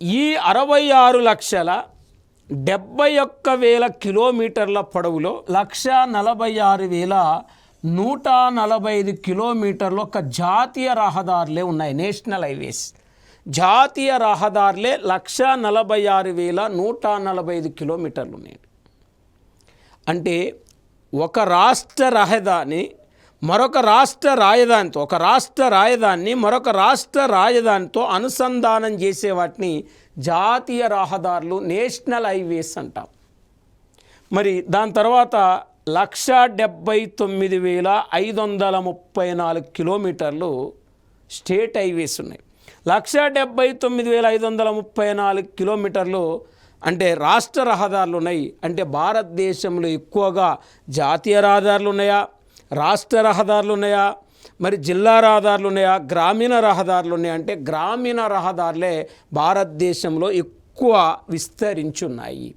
ఈ 66,71,000 కిలోమీటర్ల పొడవులో 1,46,145 కిలోమీటర్లు ఒక జాతీయ రహదారులే ఉన్నాయి. నేషనల్ హైవేస్ జాతీయ రహదారులే 1,46,145 కిలోమీటర్లు ఉన్నాయి. అంటే ఒక రాష్ట్ర రహదారిని మరొక రాష్ట్ర రాజధానితో, ఒక రాష్ట్ర రాజధానిని మరొక రాష్ట్ర రాజధానితో అనుసంధానం చేసే వాటిని జాతీయ రహదారులు, నేషనల్ హైవేస్ అంటాం. మరి దాని తర్వాత 1,79,534 కిలోమీటర్లు స్టేట్ హైవేస్ ఉన్నాయి. 1,79,534 కిలోమీటర్లు అంటే రాష్ట్ర రహదారులు ఉన్నాయి. అంటే భారతదేశంలో ఎక్కువగా జాతీయ రహదారులు ఉన్నాయా, రాష్ట్ర రహదారులు ఉన్నాయా, మరి జిల్లా రహదారులు ఉన్నాయా, గ్రామీణ రహదారులు ఉన్నాయా అంటే గ్రామీణ రహదారులే భారతదేశంలో ఎక్కువ విస్తరించి ఉన్నాయి.